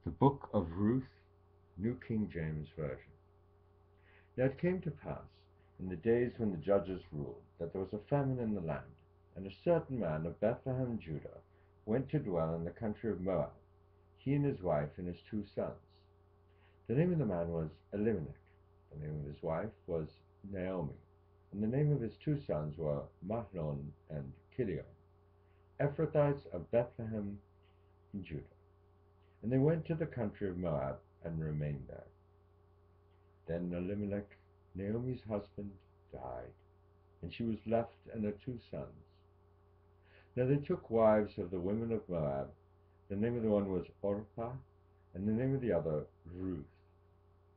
The Book of Ruth, New King James Version. Now it came to pass, in the days when the judges ruled, that there was a famine in the land, and a certain man of Bethlehem, Judah, went to dwell in the country of Moab, he and his wife and his 2 sons. The name of the man was Elimelech, the name of his wife was Naomi, and the name of his 2 sons were Mahlon and Chilion, Ephrathites of Bethlehem in Judah. And they went to the country of Moab and remained there. Then Elimelech, Naomi's husband, died, and she was left and her 2 sons. Now they took wives of the women of Moab. The name of the one was Orpah, and the name of the other Ruth.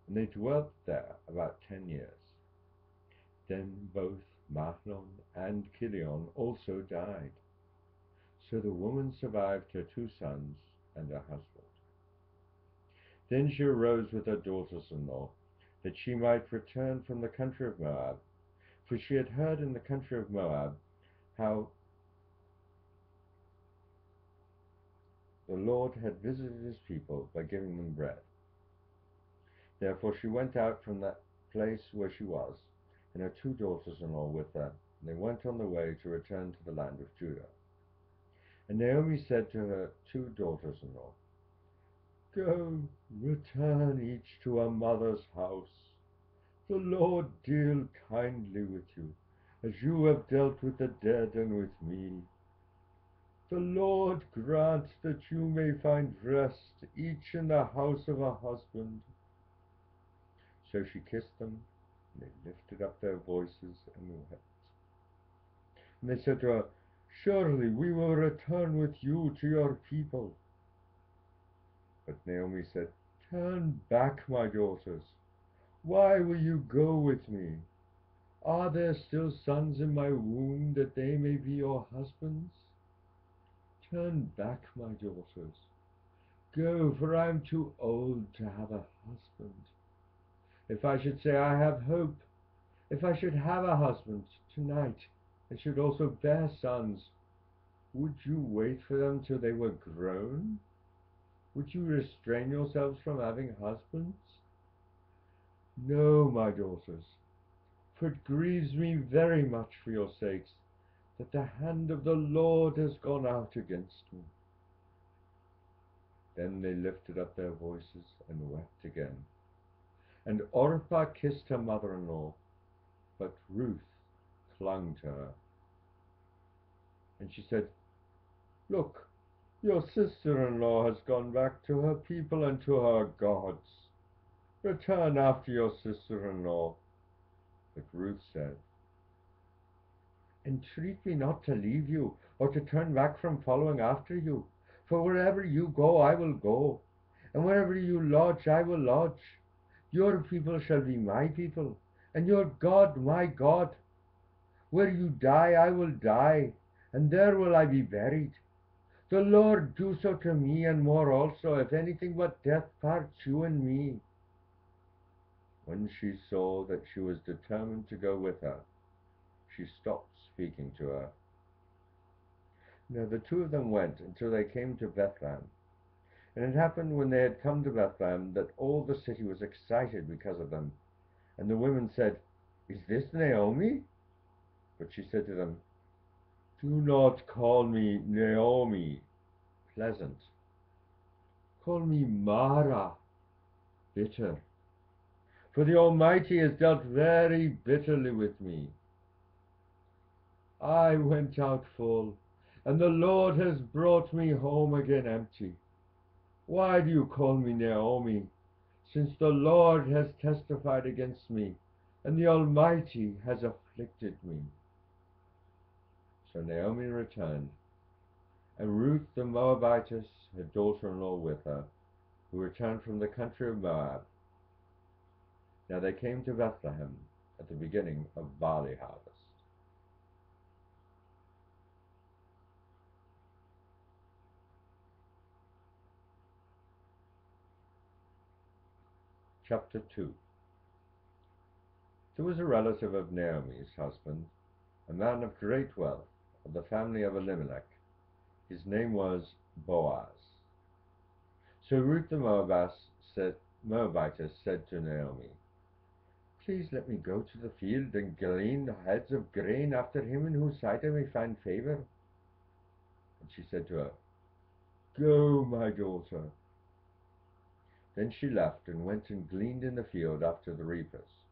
And they dwelt there about 10 years. Then both Mahlon and Chilion also died. So the woman survived her 2 sons and her husband. Then she arose with her daughters-in-law, that she might return from the country of Moab, for she had heard in the country of Moab how the Lord had visited his people by giving them bread. Therefore she went out from that place where she was, and her 2 daughters-in-law with her, and they went on their way to return to the land of Judah. And Naomi said to her 2 daughters-in-law, Go, return each to her mother's house. The Lord deal kindly with you, as you have dealt with the dead and with me. The Lord grant that you may find rest, each in the house of her husband. So she kissed them, and they lifted up their voices and wept. And they said to her, Surely we will return with you to your people. But Naomi said, Turn back, my daughters. Why will you go with me? Are there still sons in my womb, that they may be your husbands? Turn back, my daughters. Go, for I am too old to have a husband. If I should say I have hope, if I should have a husband tonight, and should also bear sons, would you wait for them till they were grown? Would you restrain yourselves from having husbands? No, my daughters, for it grieves me very much for your sakes, that the hand of the Lord has gone out against me. Then they lifted up their voices and wept again. And Orpah kissed her mother-in-law, but Ruth clung to her. And she said, Look, your sister-in-law has gone back to her people and to her gods. Return after your sister-in-law. But Ruth said, Entreat me not to leave you, or to turn back from following after you. For wherever you go, I will go, and wherever you lodge, I will lodge. Your people shall be my people, and your God my God. Where you die, I will die, and there will I be buried. The Lord do so to me, and more also, if anything but death parts you and me. When she saw that she was determined to go with her, she stopped speaking to her. Now the 2 of them went until they came to Bethlehem. And it happened when they had come to Bethlehem that all the city was excited because of them. And the women said, Is this Naomi? But she said to them, Do not call me Naomi, pleasant. Call me Mara, bitter. For the Almighty has dealt very bitterly with me. I went out full, and the Lord has brought me home again empty. Why do you call me Naomi, since the Lord has testified against me, and the Almighty has afflicted me? So Naomi returned, and Ruth the Moabitess, her daughter-in-law, with her, who returned from the country of Moab. Now they came to Bethlehem at the beginning of barley harvest. Chapter 2. There was a relative of Naomi's husband, a man of great wealth, of the family of Elimelech. His name was Boaz. So Ruth the Moabitess said to Naomi, "Please let me go to the field and glean the heads of grain after him in whose sight I may find favor." And she said to her, "Go, my daughter." Then she left and went and gleaned in the field after the reapers.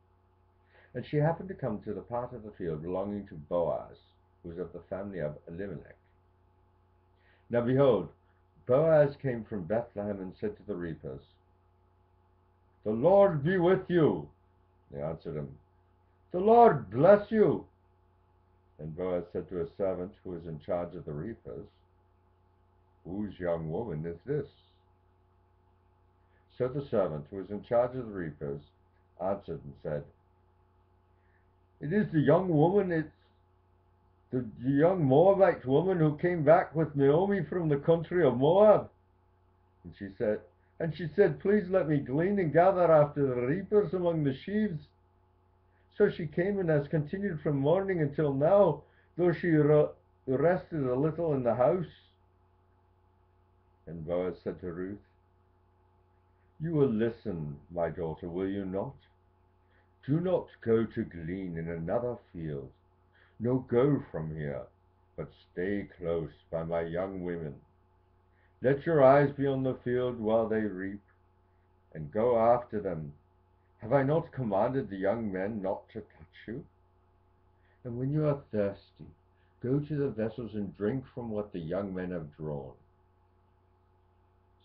And she happened to come to the part of the field belonging to Boaz, who was of the family of Elimelech. Now behold, Boaz came from Bethlehem and said to the reapers, "The Lord be with you." They answered him, "The Lord bless you." And Boaz said to his servant who was in charge of the reapers, "Whose young woman is this?" So the servant who was in charge of the reapers answered and said, "It is the young woman, it's the young Moabite woman who came back with Naomi from the country of Moab." And she said, "Please let me glean and gather after the reapers among the sheaves." So she came and has continued from morning until now, though she rested a little in the house. And Boaz said to Ruth, "You will listen, my daughter, will you not? Do not go to glean in another field. No, go from here, but stay close by my young women. Let your eyes be on the field while they reap, and go after them. Have I not commanded the young men not to touch you? And when you are thirsty, go to the vessels and drink from what the young men have drawn."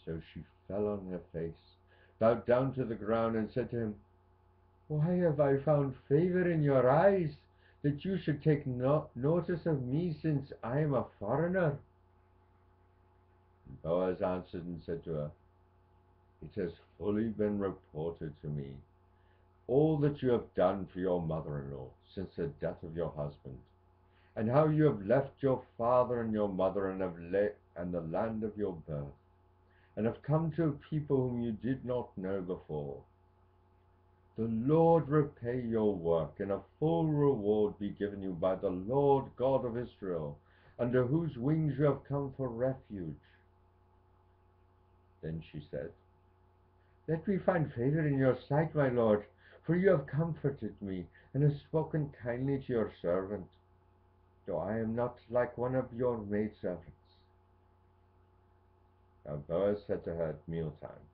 So she fell on her face, bowed down to the ground, and said to him, "Why have I found favor in your eyes, that you should take notice of me, since I am a foreigner?" And Boaz answered and said to her, "It has fully been reported to me, all that you have done for your mother-in-law since the death of your husband, and how you have left your father and your mother and the land of your birth, and have come to a people whom you did not know before. The Lord repay your work, and a full reward be given you by the Lord God of Israel, under whose wings you have come for refuge." Then she said, "Let me find favor in your sight, my lord, for you have comforted me, and have spoken kindly to your servant, though I am not like one of your maidservants." Now Boaz said to her at mealtime,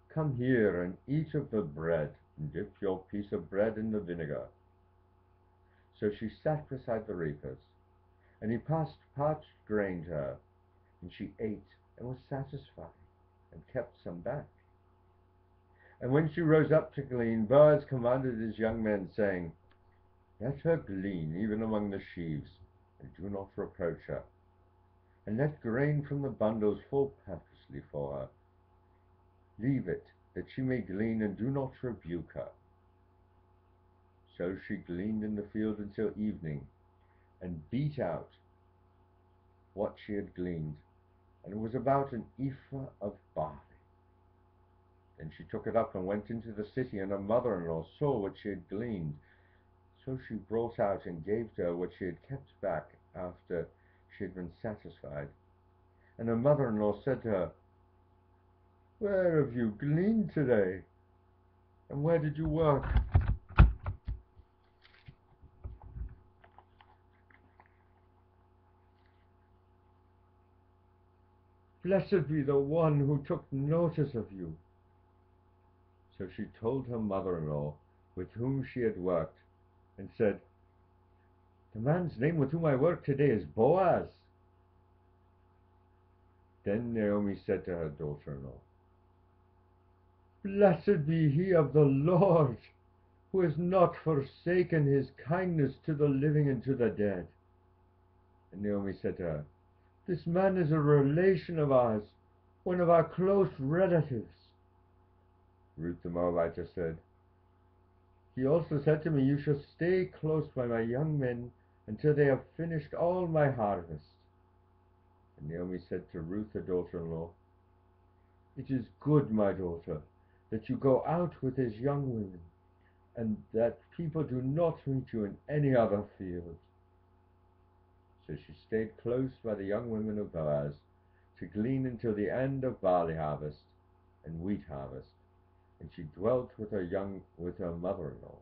"Come here and eat of the bread, and dip your piece of bread in the vinegar." So she sat beside the reapers, and he passed parched grain to her, and she ate and was satisfied, and kept some back. And when she rose up to glean, Boaz commanded his young men, saying, "Let her glean even among the sheaves, and do not reproach her. And let grain from the bundles fall purposely for her. Leave it, that she may glean, and do not rebuke her." So she gleaned in the field until evening, and beat out what she had gleaned, and it was about an ephah of barley. Then she took it up and went into the city, and her mother-in-law saw what she had gleaned. So she brought out and gave to her what she had kept back after she had been satisfied. And her mother-in-law said to her, "Where have you gleaned today? And where did you work?" "Blessed be the one who took notice of you." So she told her mother-in-law with whom she had worked, and said, "The man's name with whom I work today is Boaz." Then Naomi said to her daughter-in-law, "Blessed be he of the Lord, who has not forsaken his kindness to the living and to the dead." And Naomi said to her, "This man is a relation of ours, one of our close relatives." Ruth the Moabitess said, "He also said to me, 'You shall stay close by my young men until they have finished all my harvest.'" And Naomi said to Ruth her daughter-in-law, "It is good, my daughter, that you go out with his young women, and that people do not meet you in any other field." So she stayed close by the young women of Boaz to glean until the end of barley harvest and wheat harvest, and she dwelt with her mother-in-law.